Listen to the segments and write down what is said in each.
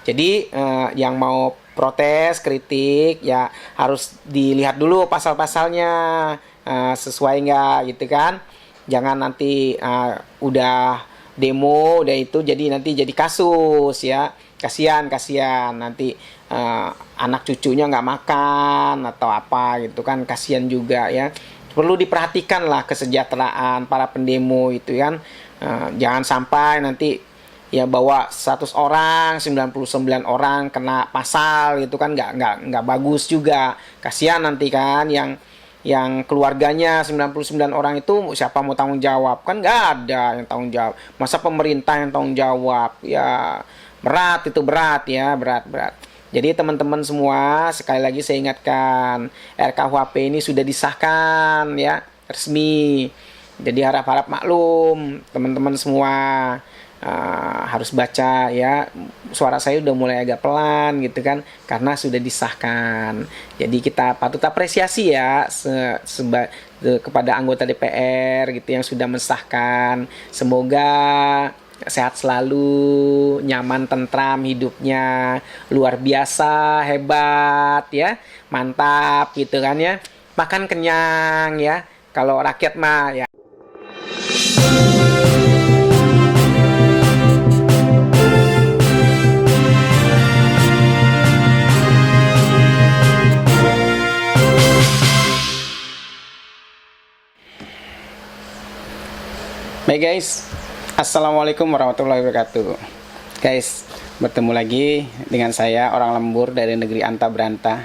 Jadi yang mau protes, kritik ya harus dilihat dulu pasal-pasalnya sesuai nggak gitu kan. Jangan nanti udah demo udah itu jadi nanti jadi kasus ya. Kasihan nanti anak cucunya nggak makan atau apa gitu kan, kasihan juga ya. Perlu diperhatikan lah kesejahteraan para pendemo itu kan. Jangan sampai nanti ya bawa 100 orang 99 orang kena pasal gitu kan, nggak bagus juga. Kasihan nanti kan yang keluarganya 99 orang itu siapa mau tanggung jawab, kan nggak ada yang tanggung jawab. Masa pemerintah yang tanggung jawab? Ya berat, itu berat ya, berat. Jadi teman-teman semua, sekali lagi saya ingatkan, RKUHP ini sudah disahkan ya, resmi. Jadi harap-harap maklum teman-teman semua, harus baca ya. Suara saya udah mulai agak pelan gitu kan, karena sudah disahkan. Jadi kita patut apresiasi ya kepada anggota DPR gitu yang sudah mensahkan. Semoga sehat selalu, nyaman, tentram hidupnya, luar biasa, hebat ya, mantap gitu kan ya, makan kenyang ya, kalau rakyat mah ya. Baik guys, assalamualaikum warahmatullahi wabarakatuh. Guys, bertemu lagi dengan saya, orang lembur dari negeri Anta Beranta,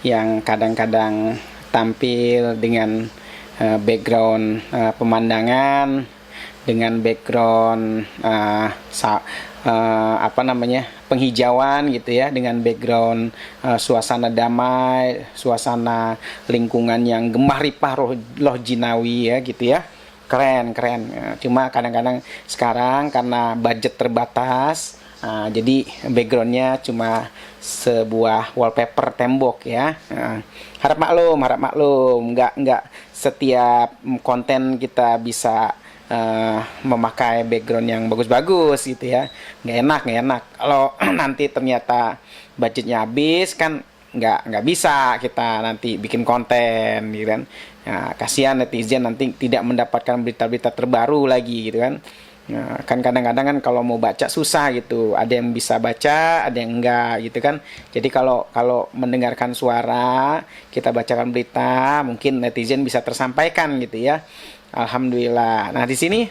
yang kadang-kadang tampil dengan background pemandangan, dengan background penghijauan gitu ya, dengan background suasana damai, suasana lingkungan yang gemah ripah roh jinawi ya gitu ya. Keren. Cuma kadang-kadang sekarang karena budget terbatas, jadi backgroundnya cuma sebuah wallpaper tembok ya. Harap maklum, nggak setiap konten kita bisa memakai background yang bagus-bagus gitu ya. Nggak enak. Kalau nanti ternyata budgetnya habis kan nggak bisa kita nanti bikin konten gitu kan. Nah, kasihan netizen nanti tidak mendapatkan berita-berita terbaru lagi gitu kan. Nah, kan kadang-kadang kan kalau mau baca susah gitu, ada yang bisa baca, ada yang enggak gitu kan. Jadi kalau mendengarkan suara, kita bacakan berita, mungkin netizen bisa tersampaikan gitu ya. Alhamdulillah. Nah, di sini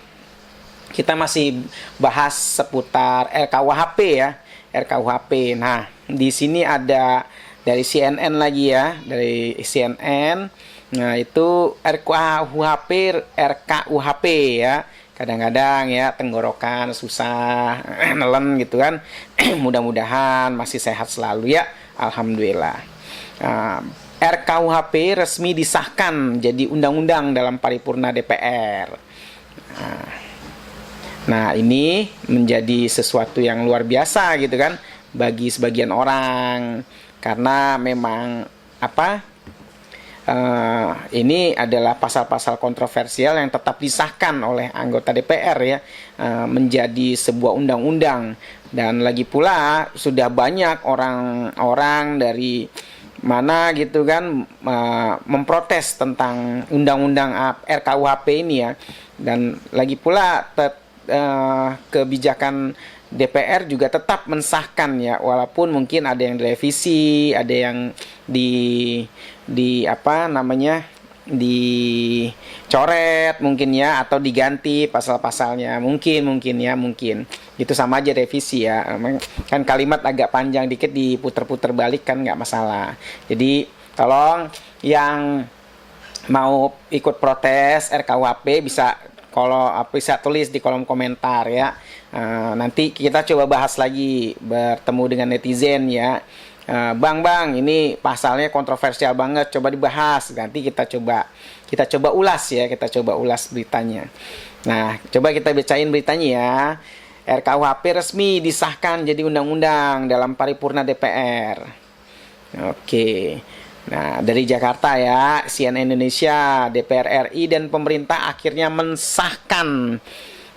kita masih bahas seputar RKUHP ya, RKUHP. Nah, di sini ada dari CNN lagi ya, dari CNN. Nah, itu RKUHP ya. Kadang-kadang ya tenggorokan susah, nelen gitu kan. Mudah-mudahan masih sehat selalu ya. Alhamdulillah. RKUHP resmi disahkan jadi undang-undang dalam paripurna DPR. Nah, ini menjadi sesuatu yang luar biasa gitu kan bagi sebagian orang, karena memang ini adalah pasal-pasal kontroversial yang tetap disahkan oleh anggota DPR ya, menjadi sebuah undang-undang. Dan lagi pula sudah banyak orang-orang dari mana gitu kan memprotes tentang undang-undang RKUHP ini ya. Dan lagi pula kebijakan DPR juga tetap mensahkan ya, walaupun mungkin ada yang direvisi, ada yang dicoret mungkin ya, atau diganti pasal-pasalnya mungkin itu sama aja revisi ya. Kan kalimat agak panjang dikit diputer-puter balik kan nggak masalah. Jadi tolong yang mau ikut protes RKUHP bisa tulis di kolom komentar ya. Nanti kita coba bahas lagi, bertemu dengan netizen ya. Bang, ini pasalnya kontroversial banget, coba dibahas. Nanti kita coba ulas beritanya. Nah, coba kita bacain beritanya ya. RKUHP resmi disahkan jadi undang-undang dalam paripurna DPR. Oke. Nah, dari Jakarta ya, CNN Indonesia, DPR RI dan pemerintah akhirnya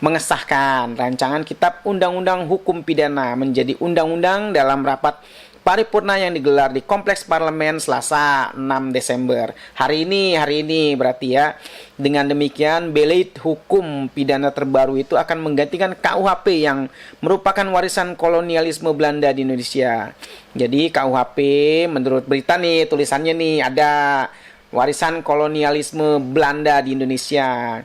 mengesahkan rancangan Kitab Undang-Undang Hukum Pidana menjadi undang-undang dalam rapat paripurna yang digelar di Kompleks Parlemen Selasa 6 Desember. Hari ini berarti ya. Dengan demikian, Beleit hukum pidana terbaru itu akan menggantikan KUHP yang merupakan warisan kolonialisme Belanda di Indonesia. Jadi KUHP menurut berita nih, tulisannya nih ada warisan kolonialisme Belanda di Indonesia.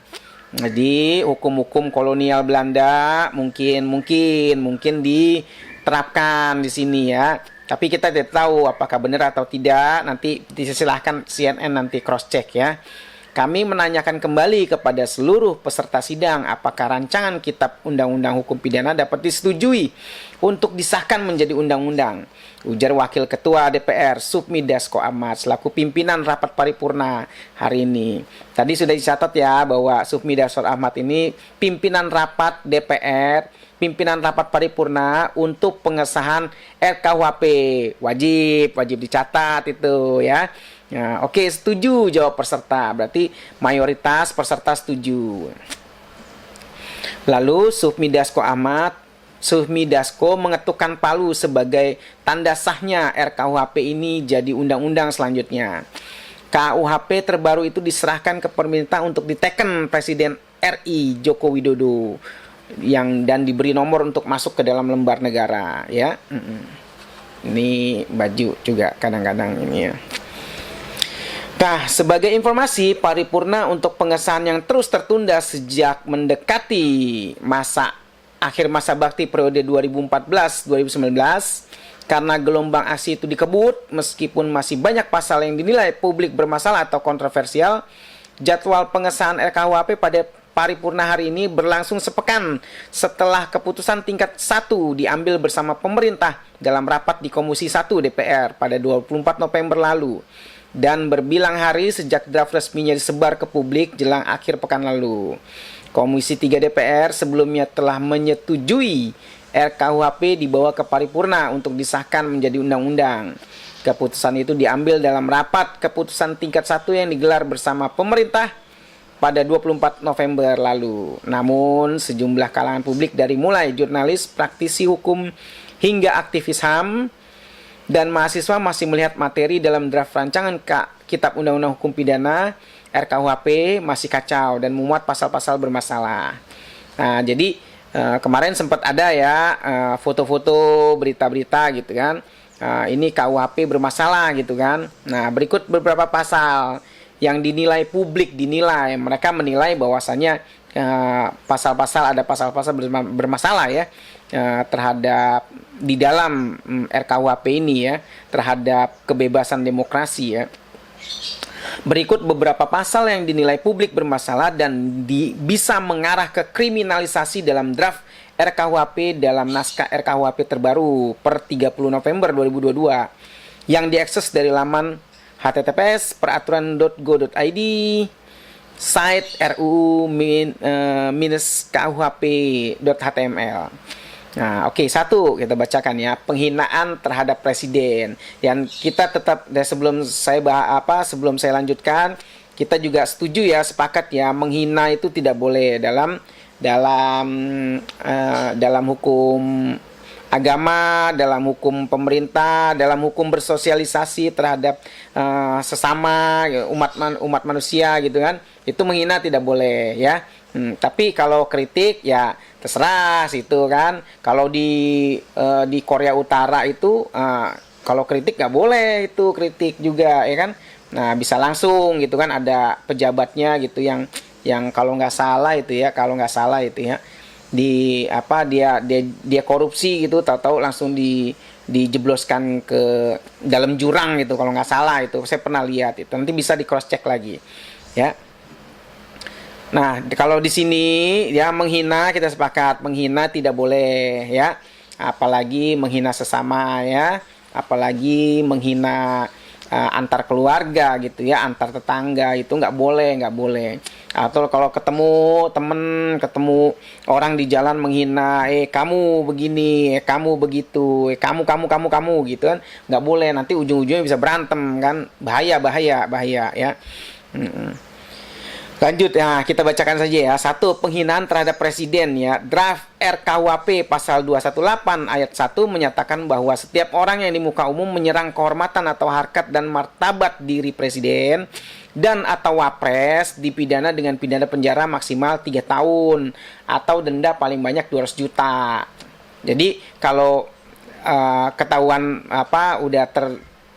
Jadi hukum-hukum kolonial Belanda mungkin diterapkan di sini ya. Tapi kita tidak tahu apakah benar atau tidak. Nanti disilahkan CNN nanti cross check ya. Kami menanyakan kembali kepada seluruh peserta sidang apakah rancangan Kitab Undang-Undang Hukum Pidana dapat disetujui untuk disahkan menjadi undang-undang. Ujar Wakil Ketua DPR Supmi Dasko Ahmad selaku pimpinan rapat paripurna hari ini. Tadi sudah dicatat ya bahwa Supmi Dasko Ahmad ini pimpinan rapat DPR, pimpinan rapat paripurna untuk pengesahan RKUHP. Wajib dicatat itu ya. Ya, oke, setuju jawab peserta. Berarti mayoritas peserta setuju. Lalu Supmi Dasko mengetukkan palu sebagai tanda sahnya RKUHP ini jadi undang-undang selanjutnya. KUHP terbaru itu diserahkan ke pemerintah untuk diteken Presiden RI Joko Widodo dan diberi nomor untuk masuk ke dalam lembar negara ya. Ini baju juga kadang-kadang ini ya. Nah, sebagai informasi, paripurna untuk pengesahan yang terus tertunda sejak mendekati akhir masa bakti periode 2014-2019 karena gelombang aksi itu dikebut, meskipun masih banyak pasal yang dinilai publik bermasalah atau kontroversial, jadwal pengesahan RKUHP pada paripurna hari ini berlangsung sepekan setelah keputusan tingkat 1 diambil bersama pemerintah dalam rapat di Komisi 1 DPR pada 24 November lalu. Dan berbilang hari sejak draft resminya disebar ke publik jelang akhir pekan lalu. Komisi 3 DPR sebelumnya telah menyetujui RKUHP dibawa ke paripurna untuk disahkan menjadi undang-undang. Keputusan itu diambil dalam rapat keputusan tingkat 1 yang digelar bersama pemerintah pada 24 November lalu. Namun sejumlah kalangan publik dari mulai jurnalis, praktisi hukum hingga aktivis HAM dan mahasiswa masih melihat materi dalam draft rancangan Kitab Undang-Undang Hukum Pidana RKUHP masih kacau dan memuat pasal-pasal bermasalah. Nah, jadi kemarin sempat ada ya foto-foto berita-berita gitu kan. Ini KUHP bermasalah gitu kan. Nah, berikut beberapa pasal yang mereka menilai bahwasannya ada pasal-pasal bermasalah ya terhadap di dalam RKUHP ini ya terhadap kebebasan demokrasi ya. Berikut beberapa pasal yang dinilai publik bermasalah dan bisa mengarah ke kriminalisasi dalam draft RKUHP dalam naskah RKUHP terbaru per 30 November 2022 yang diakses dari laman https://peraturan.go.id site ruu-kuhp.html. Nah, oke, satu kita bacakan ya, penghinaan terhadap presiden. Yang kita tetap sebelum saya lanjutkan, kita juga setuju ya, sepakat ya, menghina itu tidak boleh dalam hukum agama, dalam hukum pemerintah, dalam hukum bersosialisasi terhadap sesama umat manusia gitu kan. Itu menghina tidak boleh ya. Tapi kalau kritik ya terserah situ kan. Kalau di Korea Utara itu kalau kritik nggak boleh itu kritik juga ya kan. Nah, bisa langsung gitu kan, ada pejabatnya gitu yang kalau nggak salah itu ya dia korupsi gitu, tahu-tahu langsung dijebloskan ke dalam jurang gitu kalau nggak salah, itu saya pernah lihat itu. Nanti bisa di cross check lagi ya. Nah, kalau di sini ya menghina, kita sepakat menghina tidak boleh ya, apalagi menghina sesama ya, apalagi menghina antar keluarga gitu ya, antar tetangga, itu nggak boleh. Atau kalau ketemu ketemu orang di jalan menghina, kamu begini, kamu begitu, kamu gitu kan, nggak boleh. Nanti ujung-ujungnya bisa berantem kan, bahaya ya. Lanjut ya, kita bacakan saja ya. Satu, penghinaan terhadap presiden ya. Draft RKUHP pasal 218 ayat 1 menyatakan bahwa setiap orang yang di muka umum menyerang kehormatan atau harkat dan martabat diri presiden dan atau wapres dipidana dengan pidana penjara maksimal 3 tahun atau denda paling banyak 200 juta. Jadi kalau ketahuan udah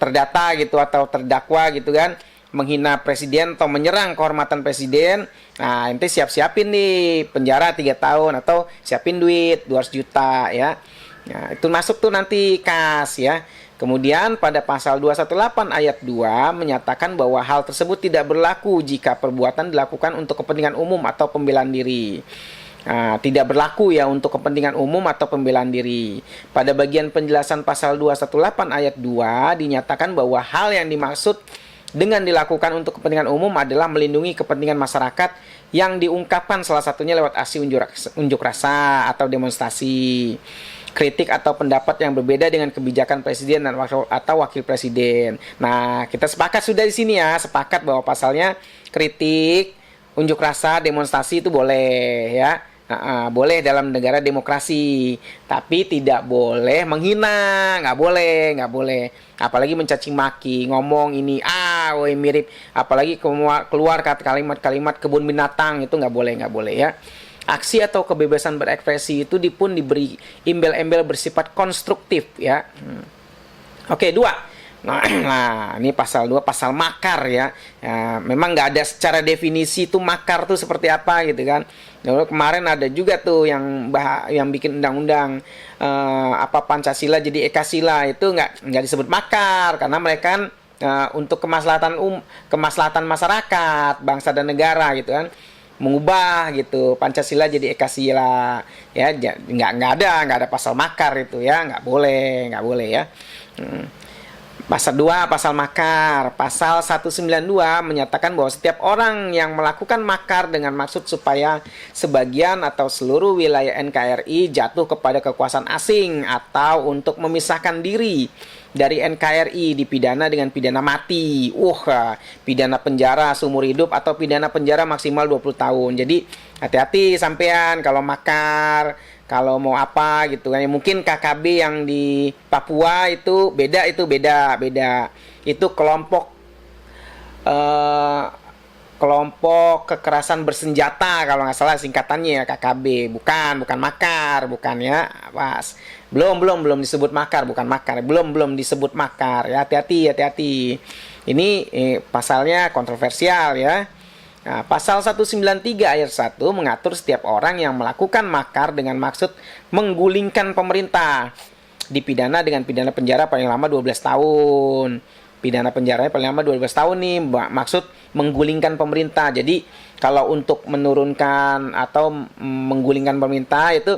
terdata gitu atau terdakwa gitu kan, menghina presiden atau menyerang kehormatan presiden, nah ente siap-siapin nih penjara 3 tahun atau siapin duit 200 juta ya. Nah, itu masuk tuh nanti kas ya. Kemudian pada pasal 218 ayat 2 menyatakan bahwa hal tersebut tidak berlaku jika perbuatan dilakukan untuk kepentingan umum atau pembelaan diri. Nah, tidak berlaku ya untuk kepentingan umum atau pembelaan diri. Pada bagian penjelasan pasal 218 ayat 2 dinyatakan bahwa hal yang dimaksud dengan dilakukan untuk kepentingan umum adalah melindungi kepentingan masyarakat yang diungkapkan salah satunya lewat aksi unjuk rasa atau demonstrasi, kritik atau pendapat yang berbeda dengan kebijakan presiden dan atau wakil presiden. Nah, kita sepakat sudah di sini ya, sepakat bahwa pasalnya kritik, unjuk rasa, demonstrasi itu boleh ya. Boleh dalam negara demokrasi, tapi tidak boleh menghina, nggak boleh, apalagi mencaci maki, ngomong ini woi mirip, apalagi keluar kalimat-kalimat kebun binatang, itu nggak boleh ya. Aksi atau kebebasan berekspresi itu pun diberi embel-embel bersifat konstruktif ya. Oke, 2. Nah, ini pasal 2, pasal makar ya. Memang nggak ada secara definisi tuh makar tuh seperti apa gitu kan. Lalu kemarin ada juga tuh yang bikin undang-undang Pancasila jadi Ekasila, itu nggak disebut makar karena mereka kan untuk kemaslahatan masyarakat, bangsa dan negara gitu kan, mengubah gitu Pancasila jadi Ekasila ya. Nggak ada pasal makar itu ya, nggak boleh ya. Pasal 2, pasal makar. Pasal 192 menyatakan bahwa setiap orang yang melakukan makar dengan maksud supaya sebagian atau seluruh wilayah NKRI jatuh kepada kekuasaan asing atau untuk memisahkan diri dari NKRI dipidana dengan pidana mati. Pidana penjara seumur hidup atau pidana penjara maksimal 20 tahun. Jadi hati-hati sampean kalau makar, kalau mau apa gitu kan. Mungkin KKB yang di Papua itu beda. Itu kelompok kekerasan bersenjata kalau nggak salah singkatannya ya, KKB. Bukan makar, bukan ya. Belum disebut makar, bukan makar. Belum disebut makar ya. Hati-hati. Ini pasalnya kontroversial ya. Nah, pasal 193 ayat 1 mengatur setiap orang yang melakukan makar dengan maksud menggulingkan pemerintah dipidana dengan pidana penjara paling lama 12 tahun. Pidana penjaranya paling lama 12 tahun nih, maksud menggulingkan pemerintah. Jadi kalau untuk menurunkan atau menggulingkan pemerintah itu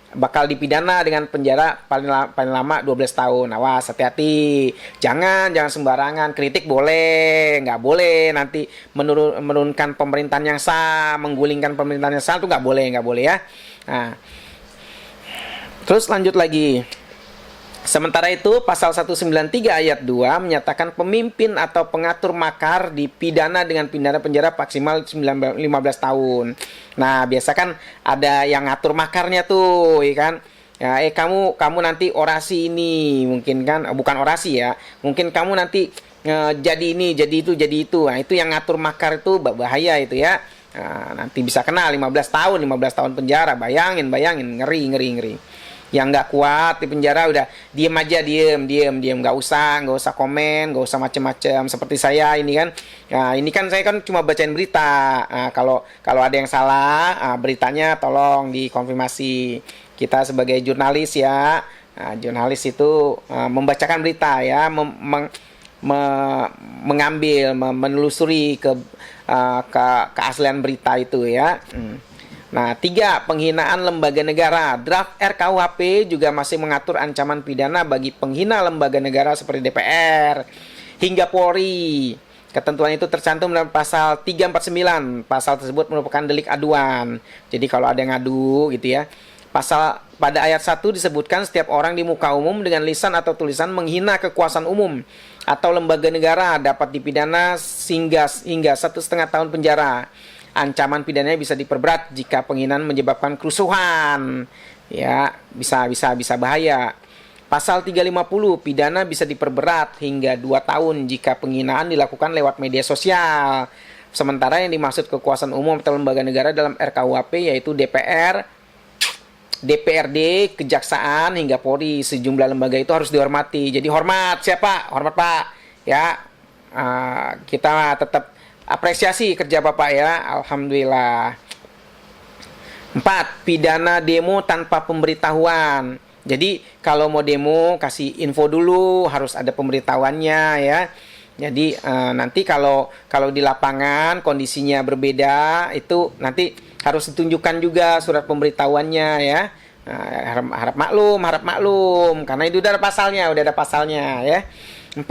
bakal dipidana dengan penjara paling lama 12 tahun. Awas, hati-hati. Jangan sembarangan. Kritik boleh, nggak boleh nanti menurunkan pemerintahan yang sah, menggulingkan pemerintahan yang sah itu nggak boleh ya. Nah, terus lanjut lagi. Sementara itu, pasal 193 ayat 2 menyatakan pemimpin atau pengatur makar dipidana dengan pidana penjara maksimal 15 tahun. Nah, biasa kan ada yang ngatur makarnya tuh, ya kan? Ya, kamu nanti orasi ini, mungkin kan, bukan orasi ya. Mungkin kamu nanti jadi ini, jadi itu. Nah, itu yang ngatur makar itu bahaya itu ya. Nah, nanti bisa kena 15 tahun penjara. Bayangin, ngeri. Yang nggak kuat di penjara udah diem aja, nggak usah komen, nggak usah macem-macem seperti saya ini kan. Nah, ini kan saya kan cuma bacain berita. Nah, kalau ada yang salah, beritanya tolong dikonfirmasi. Kita sebagai jurnalis ya, jurnalis itu membacakan berita ya, mengambil, menelusuri keaslian berita itu ya. Nah, 3. Penghinaan lembaga negara. Draft RKUHP juga masih mengatur ancaman pidana bagi penghina lembaga negara seperti DPR hingga Polri. Ketentuan itu tercantum dalam pasal 349. Pasal tersebut merupakan delik aduan. Jadi kalau ada yang ngadu gitu ya. Pada ayat 1 disebutkan setiap orang di muka umum dengan lisan atau tulisan menghina kekuasaan umum atau lembaga negara dapat dipidana hingga 1,5 tahun penjara ancaman pidananya bisa diperberat jika penghinaan menyebabkan kerusuhan. Ya, bisa bahaya. Pasal 350, pidana bisa diperberat hingga 2 tahun jika penghinaan dilakukan lewat media sosial. Sementara yang dimaksud kekuasaan umum atau lembaga negara dalam RKUHP yaitu DPR, DPRD, Kejaksaan hingga Polri. Sejumlah lembaga itu harus dihormati. Jadi hormat siapa? Hormat Pak. Ya, kita tetap apresiasi kerja Bapak ya. Alhamdulillah. 4. Pidana demo tanpa pemberitahuan. Jadi kalau mau demo kasih info dulu, harus ada pemberitahuannya ya. Jadi nanti kalau di lapangan kondisinya berbeda, itu nanti harus ditunjukkan juga surat pemberitahuannya ya. Harap maklum karena itu udah ada pasalnya ya. 4.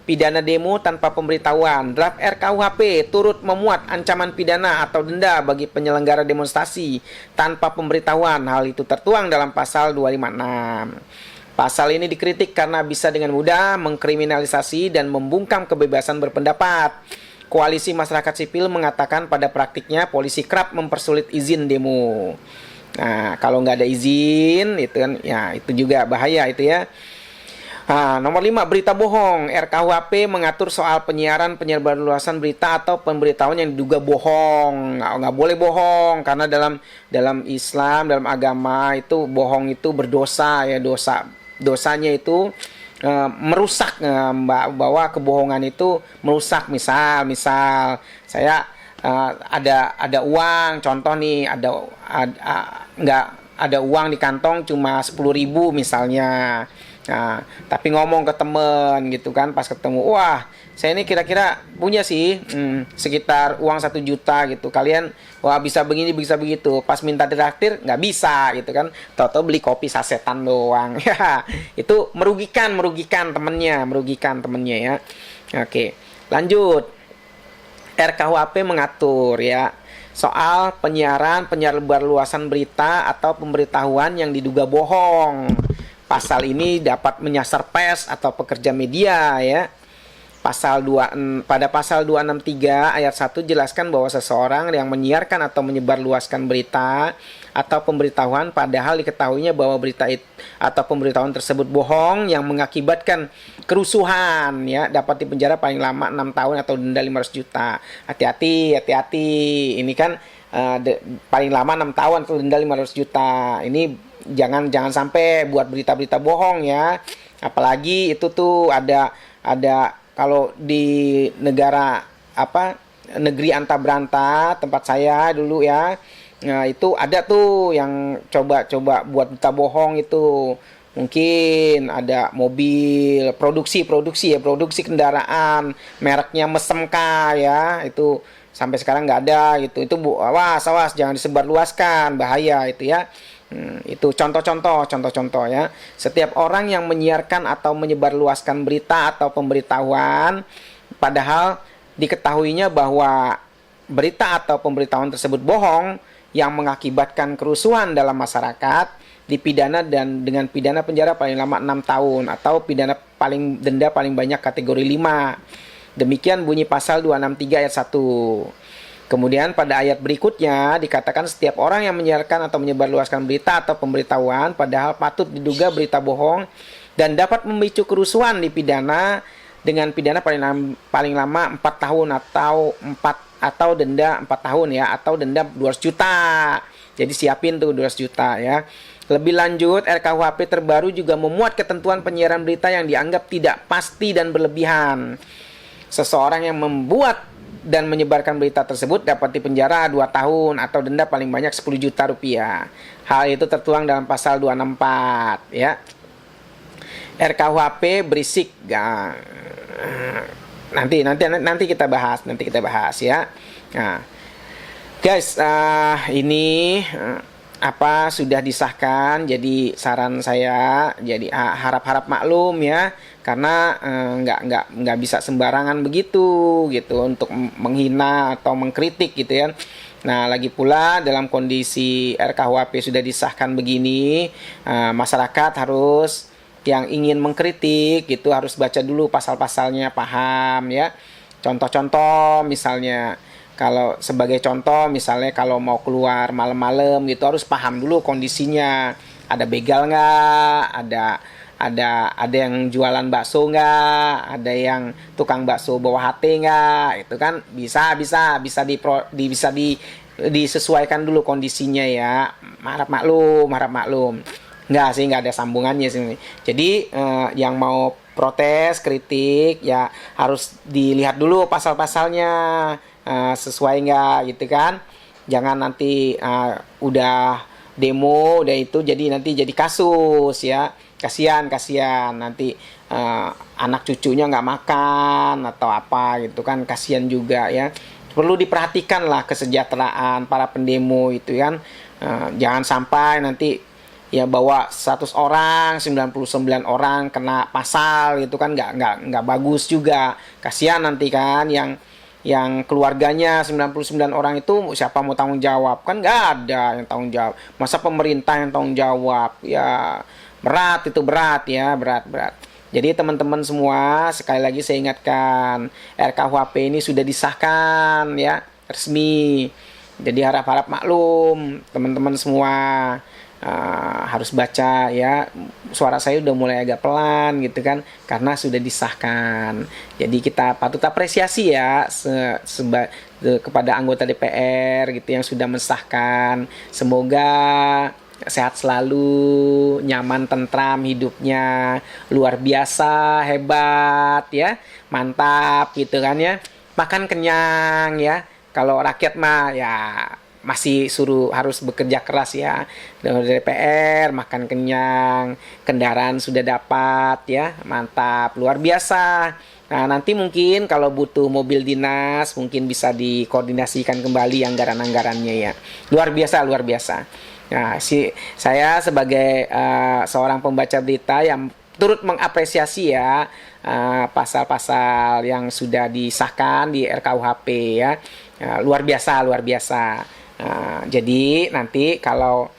Pidana demo tanpa pemberitahuan. Draft RKUHP turut memuat ancaman pidana atau denda bagi penyelenggara demonstrasi tanpa pemberitahuan. Hal itu tertuang dalam pasal 256. Pasal ini dikritik karena bisa dengan mudah mengkriminalisasi dan membungkam kebebasan berpendapat. Koalisi masyarakat sipil mengatakan pada praktiknya polisi kerap mempersulit izin demo. Nah, kalau nggak ada izin, itu kan, ya itu juga bahaya itu ya. Nomor 5, berita bohong. RKUHP mengatur soal penyebarluasan berita atau pemberitahuan yang diduga bohong. Nggak boleh bohong karena dalam Islam, dalam agama itu bohong itu berdosa ya, dosanya itu merusak, bahwa kebohongan itu merusak. Misal saya ada uang, contoh nih, nggak ada uang di kantong cuma 10.000 misalnya. Nah, tapi ngomong ke temen gitu kan, pas ketemu, wah saya ini kira-kira punya sih sekitar uang 1 juta gitu, kalian wah bisa begini bisa begitu, pas minta traktir nggak bisa gitu kan, tau-tau beli kopi sasetan doang. Ya itu merugikan temennya ya. Oke, lanjut. RKUHP mengatur ya soal penyebar luasan berita atau pemberitahuan yang diduga bohong. Pasal ini dapat menyasar pers atau pekerja media ya. Pada pasal 263 ayat 1 jelaskan bahwa seseorang yang menyiarkan atau menyebarluaskan berita atau pemberitahuan padahal diketahuinya bahwa berita atau pemberitahuan tersebut bohong yang mengakibatkan kerusuhan ya, dapat dipenjara paling lama 6 tahun atau denda 500 juta. Hati-hati. Ini kan paling lama 6 tahun atau denda 500 juta. Ini jangan sampai buat berita-berita bohong ya. Apalagi itu tuh ada kalau di negeri anta beranta tempat saya dulu ya. Nah, itu ada tuh yang coba buat berita bohong itu. Mungkin ada mobil produksi kendaraan mereknya Mesemka ya. Itu sampai sekarang nggak ada gitu. Itu awas jangan disebarluaskan, bahaya itu ya. Itu contoh ya. Setiap orang yang menyiarkan atau menyebarluaskan berita atau pemberitahuan padahal diketahuinya bahwa berita atau pemberitahuan tersebut bohong yang mengakibatkan kerusuhan dalam masyarakat dipidana dan dengan pidana penjara paling lama 6 tahun atau denda paling banyak kategori 5. Demikian bunyi pasal 263 ayat 1. Kemudian pada ayat berikutnya dikatakan setiap orang yang menyiarkan atau menyebarluaskan berita atau pemberitahuan padahal patut diduga berita bohong dan dapat memicu kerusuhan dipidana dengan pidana paling lama 4 tahun atau denda 4 tahun ya, atau denda 200 juta. Jadi siapin tuh 200 juta ya. Lebih lanjut, RKUHP terbaru juga memuat ketentuan penyiaran berita yang dianggap tidak pasti dan berlebihan. Seseorang yang membuat dan menyebarkan berita tersebut dapat dipenjara 2 tahun atau denda paling banyak 10 juta rupiah. Hal itu tertuang dalam pasal 264 ya. RKUHP berisik. Nanti kita bahas ya. Nah, guys, ini sudah disahkan. Jadi saran saya jadi harap maklum ya, karena nggak bisa sembarangan begitu gitu untuk menghina atau mengkritik gitu ya. Nah, lagi pula dalam kondisi RKUHP sudah disahkan begini, masyarakat harus yang ingin mengkritik gitu harus baca dulu pasal-pasalnya, paham ya. Contoh-contoh misalnya kalau sebagai contoh misalnya kalau mau keluar malam-malam gitu harus paham dulu kondisinya. Ada begal nggak? Ada yang jualan bakso nggak? Ada yang tukang bakso bawa HT nggak? Itu kan bisa disesuaikan dulu kondisinya ya. Harap maklum. Nggak sih, nggak ada sambungannya sih. Jadi yang mau protes, kritik ya harus dilihat dulu pasal-pasalnya sesuai nggak gitu kan. Jangan nanti udah demo udah itu jadi kasus ya. Kasihan nanti anak cucunya nggak makan atau apa gitu kan, kasihan juga ya. Perlu diperhatikan lah kesejahteraan para pendemo itu kan. Jangan sampai nanti ya bawa 100 orang 99 orang kena pasal gitu kan, nggak bagus juga. Kasihan nanti kan yang keluarganya 99 orang itu siapa mau tanggung jawab, kan nggak ada yang tanggung jawab. Masa pemerintah yang tanggung jawab? Ya berat ya, berat. Jadi teman-teman semua, sekali lagi saya ingatkan, RKUHP ini sudah disahkan ya, resmi. Jadi harap-harap maklum teman-teman semua. Harus baca ya. Suara saya udah mulai agak pelan gitu kan, karena sudah disahkan. Jadi kita patut apresiasi ya kepada anggota DPR gitu yang sudah mensahkan. Semoga sehat selalu, nyaman, tentram hidupnya, luar biasa, hebat ya, mantap gitu kan ya. Makan kenyang ya. Kalau rakyat mah ya masih harus bekerja keras ya. Dari DPR makan kenyang, kendaraan sudah dapat ya, mantap, luar biasa. Nah, nanti mungkin kalau butuh mobil dinas mungkin bisa dikoordinasikan kembali anggaran-anggarannya ya. Luar biasa. Nah, saya sebagai seorang pembaca berita yang turut mengapresiasi ya pasal-pasal yang sudah disahkan di RKUHP ya. Luar biasa. Jadi nanti kalau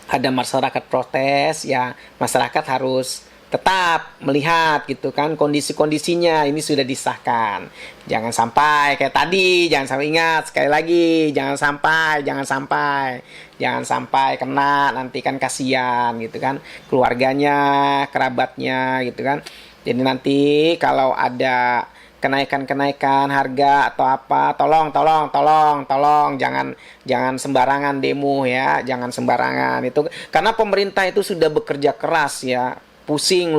ada masyarakat protes ya, masyarakat harus tetap melihat gitu kan kondisi-kondisinya. Ini sudah disahkan. Jangan sampai kayak tadi, jangan sampai, ingat sekali lagi, jangan sampai kena, nanti kan kasihan gitu kan keluarganya, kerabatnya gitu kan. Jadi nanti kalau ada kenaikan harga atau apa, tolong jangan sembarangan demo ya, jangan sembarangan itu, karena pemerintah itu sudah bekerja keras ya, pusing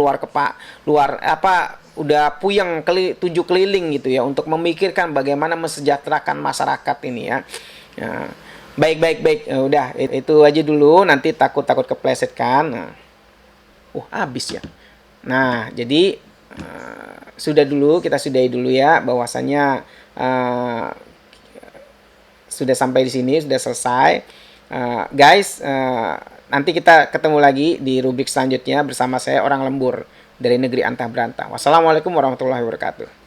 udah puyeng 7 keliling gitu ya untuk memikirkan bagaimana mensejahterakan masyarakat ini ya. Baik. Udah itu aja dulu, nanti takut kepleset kan. Habis ya. Nah, jadi kita sudahi dulu ya, bahwasanya sudah sampai di sini, sudah selesai. Guys, nanti kita ketemu lagi di rubrik selanjutnya bersama saya, Orang Lembur dari Negeri Antah Berantah. Wassalamualaikum warahmatullahi wabarakatuh.